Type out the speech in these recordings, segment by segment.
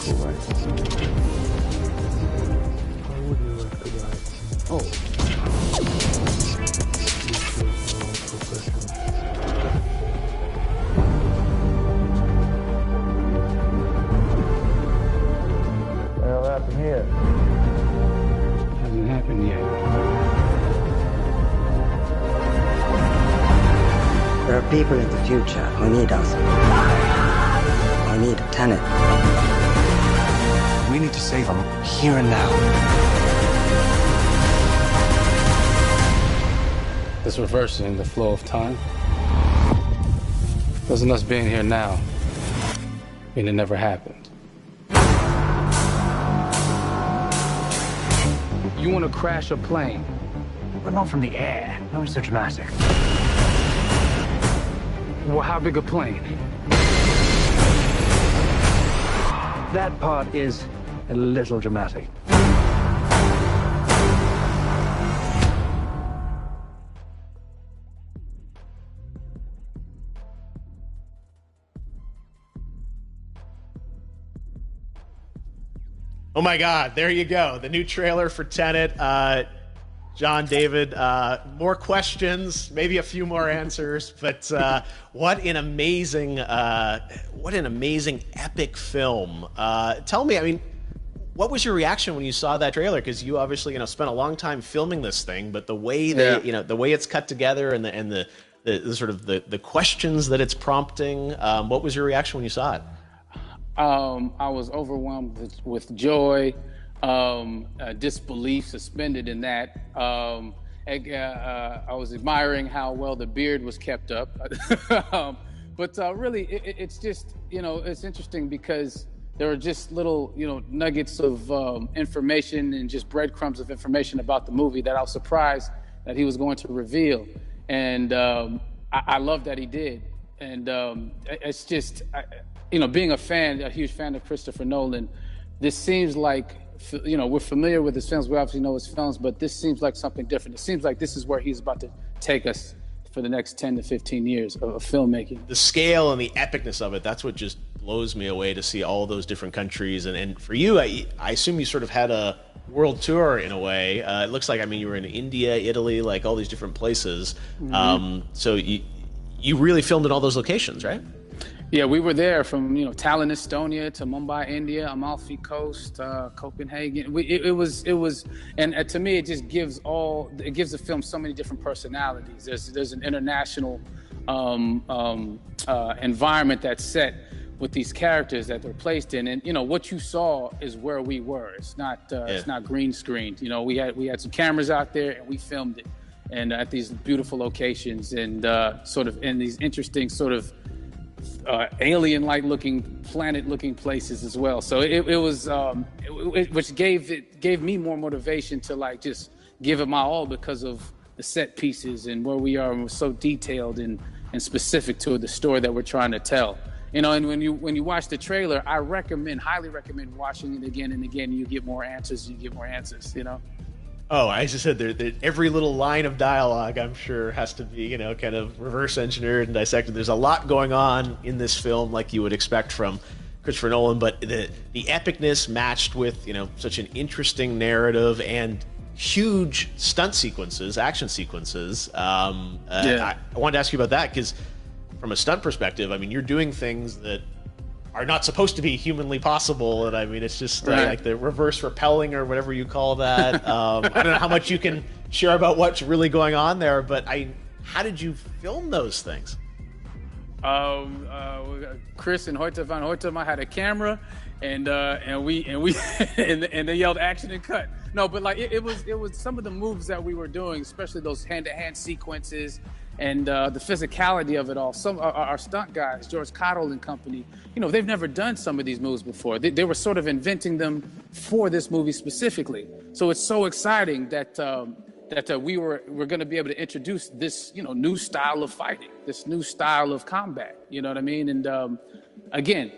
equal rights. Why would you like the rights? Oh. What happened here? Hasn't happened yet. There are people in the future who need us. I need a tenant. We need to save them here and now. This reversing the flow of time. Doesn't us being here now mean it never happened? You want to crash a plane, but not from the air. That was so dramatic. Well, how big a plane? That part is a little dramatic. Oh my God, there you go. The new trailer for Tenet. John, David, more questions, maybe a few more answers, but what an amazing epic film. Tell me, I mean, what was your reaction when you saw that trailer? Because you obviously, spent a long time filming this thing, but the way the way it's cut together and the sort of the questions that it's prompting, what was your reaction when you saw it? I was overwhelmed with joy, disbelief, suspended in that. I was admiring how well the beard was kept up. But really, it's just, it's interesting because there are just little, nuggets of information and just breadcrumbs of information about the movie that I was surprised that he was going to reveal. And I love that he did. And it's just... being a huge fan of Christopher Nolan, this seems like, we're familiar with his films. We obviously know his films, but this seems like something different. It seems like this is where he's about to take us for the next 10 to 15 years of filmmaking. The scale and the epicness of it, that's what just blows me away, to see all those different countries. And for you, I assume you sort of had a world tour in a way. It looks like, you were in India, Italy, like all these different places. Mm-hmm. So you really filmed in all those locations, right? Yeah, we were there from Tallinn, Estonia, to Mumbai, India, Amalfi Coast, Copenhagen. It was, and to me, it just gives the film so many different personalities. There's an international environment that's set with these characters that they're placed in, and what you saw is where we were. It's not green screened. We had some cameras out there and we filmed it, and at these beautiful locations and sort of in these interesting sort of alien-like looking, planet-looking places as well. So which gave me more motivation to just give it my all because of the set pieces and where we are, and we're so detailed and specific to the story that we're trying to tell. And when you watch the trailer, I highly recommend watching it again and again. You get more answers. Oh, I just said every little line of dialogue, I'm sure, has to be, kind of reverse engineered and dissected. There's a lot going on in this film, like you would expect from Christopher Nolan, but the epicness matched with, such an interesting narrative and huge stunt sequences, action sequences. I wanted to ask you about that, because from a stunt perspective, you're doing things that are not supposed to be humanly possible, and it's just like the reverse rappelling or whatever you call that. I don't know how much you can share about what's really going on there, but how did you film those things? Chris and Hoyte van Hoytema had a camera, and they yelled action and cut. No, but it was some of the moves that we were doing, especially those hand-to-hand sequences. And the physicality of it all. Some our stunt guys, George Cottle and company, they've never done some of these moves before. They were sort of inventing them for this movie specifically. So it's so exciting that we're going to be able to introduce this new style of fighting, this new style of combat. You know what I mean? And again,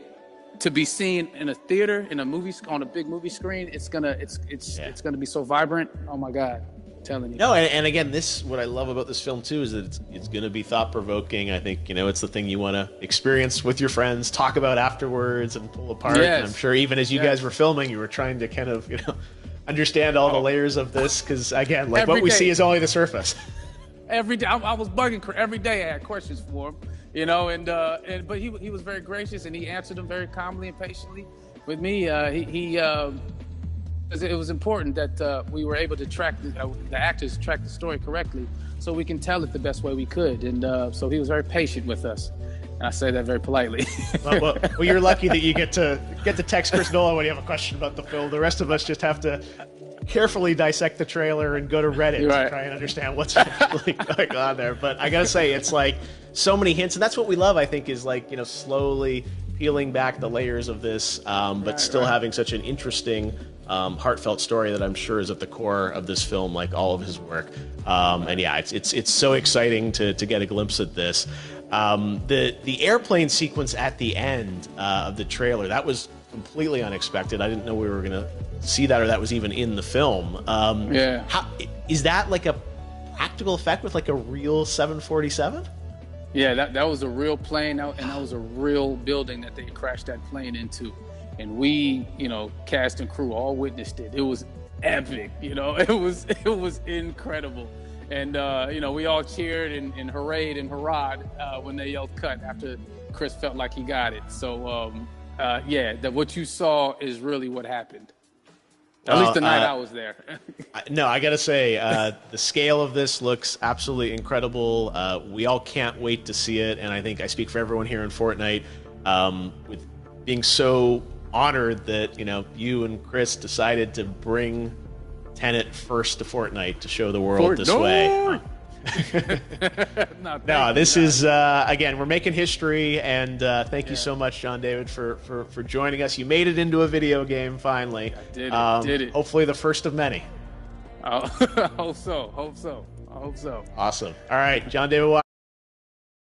to be seen in a theater, in a movie, on a big movie screen, it's gonna be so vibrant. Oh my God. telling you. No, and again, what I love about this film too is that it's going to be thought provoking. I think it's the thing you want to experience with your friends, talk about afterwards, and pull apart. Yes. And I'm sure even as you guys were filming, you were trying to kind of understand all the layers of this, because again, like what we see is only the surface. Every day, I was bugging every day. I had questions for him, but he was very gracious, and he answered them very calmly and patiently with me. It was important that we were able to track the actors track the story correctly, so we can tell it the best way we could. And so he was very patient with us. And I say that very politely. well, you're lucky that you get to text Chris Nolan when you have a question about the film. The rest of us just have to carefully dissect the trailer and go to Reddit to try and understand what's actually going on there. But I gotta say, it's like so many hints, and that's what we love. I think is like slowly peeling back the layers of this, but still having such an interesting, heartfelt story that I'm sure is at the core of this film, like all of his work. And yeah, it's so exciting to get a glimpse at this. The airplane sequence at the end of the trailer, that was completely unexpected. I didn't know we were gonna see that, or that was even in the film. How is that like a practical effect with like a real 747? Yeah, that was a real plane, and that was a real building that they crashed that plane into. And we, cast and crew all witnessed it. It was epic, it was incredible. And, we all cheered and hurrayed and hurrahed when they yelled cut after Chris felt like he got it. So, what you saw is really what happened. At least the night I was there. No, I got to say, the scale of this looks absolutely incredible. We all can't wait to see it. And I think I speak for everyone here in Fortnite with being so honored that, you and Chris decided to bring Tenet first to Fortnite to show the world this way. No, this is again, we're making history, and thank you so much, John David, for joining us. You made it into a video game finally. I did it. Hopefully the first of many. I hope so. I hope so. Awesome. All right, John David.